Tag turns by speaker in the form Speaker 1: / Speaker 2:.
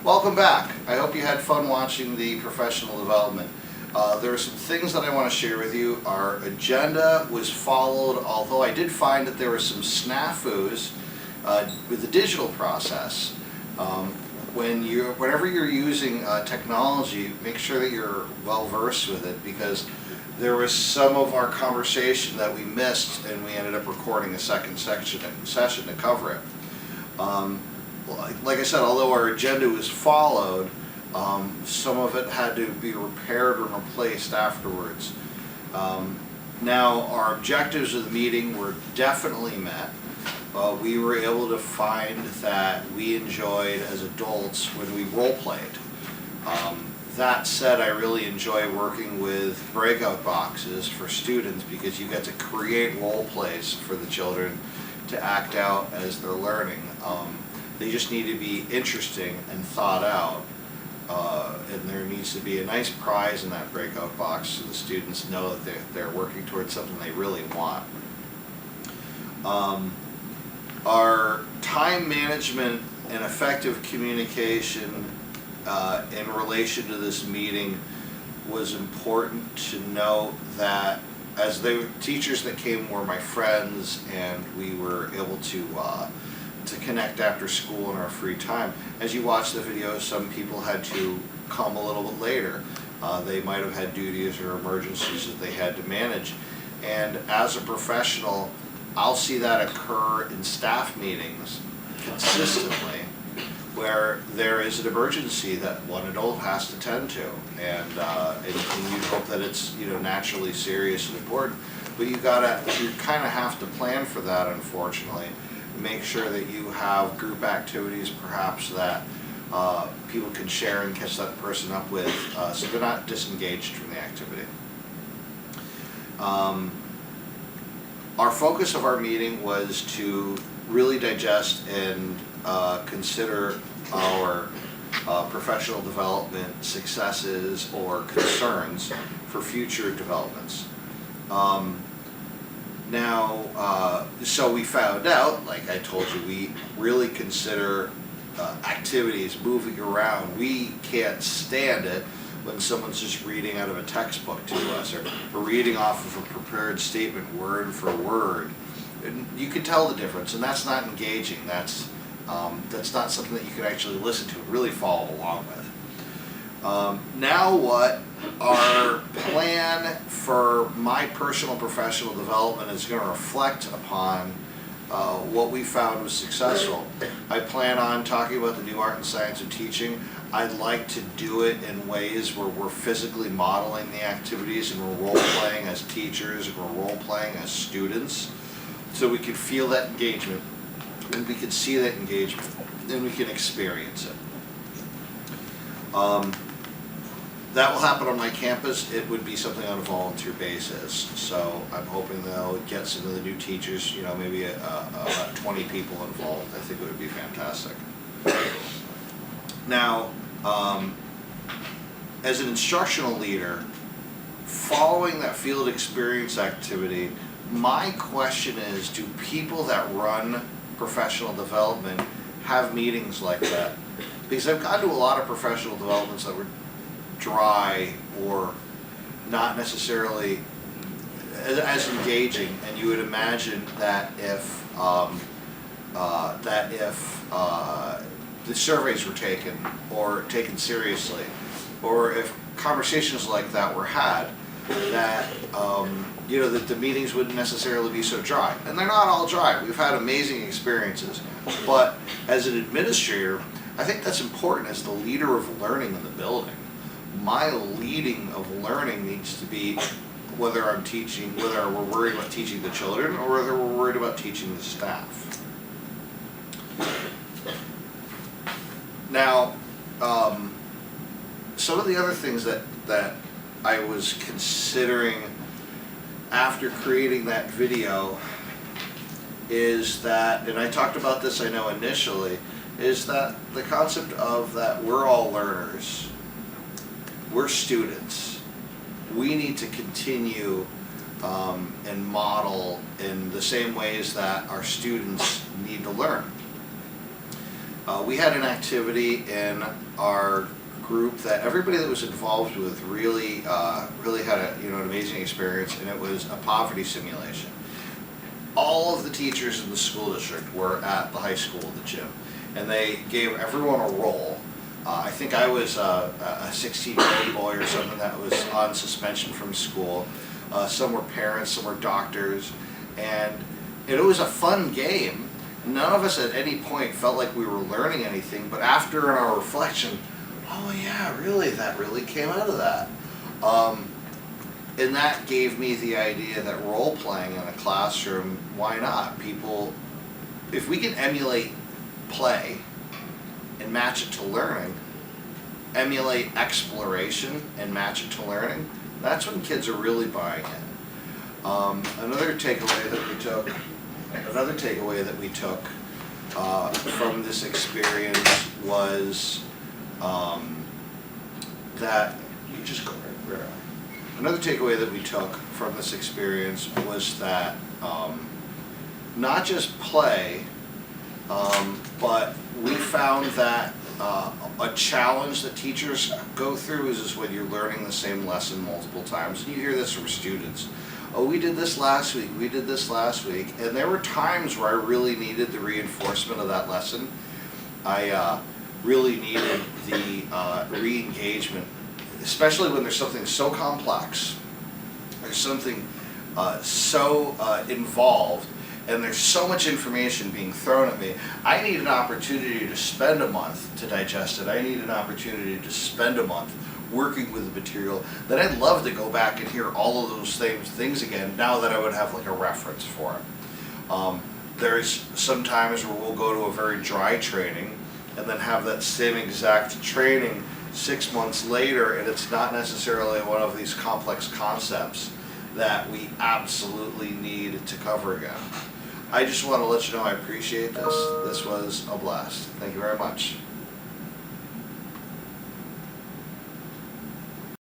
Speaker 1: Welcome back. I hope you had fun watching the professional development. There are some things that I want to share with you. Our agenda was followed, although I did find that there were some snafus with the digital process. Whenever you're using technology, make sure that you're well versed with it, because there was some of our conversation that we missed, and we ended up recording a second session to cover it. Like I said, although our agenda was followed, some of it had to be repaired and replaced afterwards. Now, our objectives of the meeting were definitely met. We were able to find that we enjoyed as adults when we role-played. That said, I really enjoy working with breakout boxes for students, because you get to create role plays for the children to act out as they're learning. They just need to be interesting and thought out, and there needs to be a nice prize in that breakout box so the students know that they're working towards something they really want. Our time management and effective communication in relation to this meeting was important to know that, as the teachers that came were my friends, and we were able to connect after school in our free time. As you watch the video, some people had to come a little bit later. They might have had duties or emergencies that they had to manage. And as a professional, I'll see that occur in staff meetings consistently, where there is an emergency that one adult has to tend to, and you hope that it's naturally serious and important, but you kind of have to plan for that, unfortunately. Make sure that you have group activities perhaps that people can share and catch that person up with, so they're not disengaged from the activity. Our focus of our meeting was to really digest and consider our professional development successes or concerns for future developments. So we found out, like I told you, we really consider activities, moving around. We can't stand it when someone's just reading out of a textbook to us, or reading off of a prepared statement word for word. And you can tell the difference, and that's not engaging. That's not something that you can actually listen to and really follow along with. Now what our plan for my personal professional development is going to reflect upon what we found was successful. I plan on talking about the new art and science of teaching. I'd like to do it in ways where we're physically modeling the activities, and we're role-playing as teachers, and we're role-playing as students, so we can feel that engagement, and we can see that engagement, and we can experience it. That will happen on my campus. It would be something on a volunteer basis. So I'm hoping they'll get some of the new teachers, maybe about 20 people involved. I think it would be fantastic. Now, as an instructional leader, following that field experience activity, my question is, do people that run professional development have meetings like that? Because I've gone to a lot of professional developments that were dry or not necessarily as engaging, and you would imagine that if the surveys were taken seriously, or if conversations like that were had, that that the meetings wouldn't necessarily be so dry. And they're not all dry. We've had amazing experiences, but as an administrator, I think that's important as the leader of learning in the building. My leading of learning needs to be, whether we're worried about teaching the children, or whether we're worried about teaching the staff. Now, some of the other things that I was considering after creating that video is that, and I talked about this I know initially, is that the concept of that we're all learners. We're students. We need to continue and model in the same ways that our students need to learn. We had an activity in our group that everybody that was involved with really had an amazing experience, and it was a poverty simulation. All of the teachers in the school district were at the high school, the gym, and they gave everyone a role. I think I was a 16-year-old boy or something that was on suspension from school. Some were parents, some were doctors, and it was a fun game. None of us at any point felt like we were learning anything, but after in our reflection, oh yeah, really, that really came out of that. And that gave me the idea that role-playing in a classroom, why not? People, if we can emulate play and match it to learning, emulate exploration and match it to learning, that's when kids are really buying it. Another takeaway that we took from this experience was that you just go right where. Another takeaway that we took from this experience was that not just play, but we found that a challenge that teachers go through is when you're learning the same lesson multiple times. And you hear this from students. Oh, we did this last week, we did this last week. And there were times where I really needed the reinforcement of that lesson. I really needed the re-engagement, especially when there's something so complex, there's something so involved, and there's so much information being thrown at me. I need an opportunity to spend a month to digest it. I need an opportunity to spend a month working with the material. Then I'd love to go back and hear all of those things again, now that I would have like a reference for it. There's some times where we'll go to a very dry training and then have that same exact training 6 months later, and it's not necessarily one of these complex concepts that we absolutely need to cover again. I just want to let you know I appreciate this. This was a blast. Thank you very much.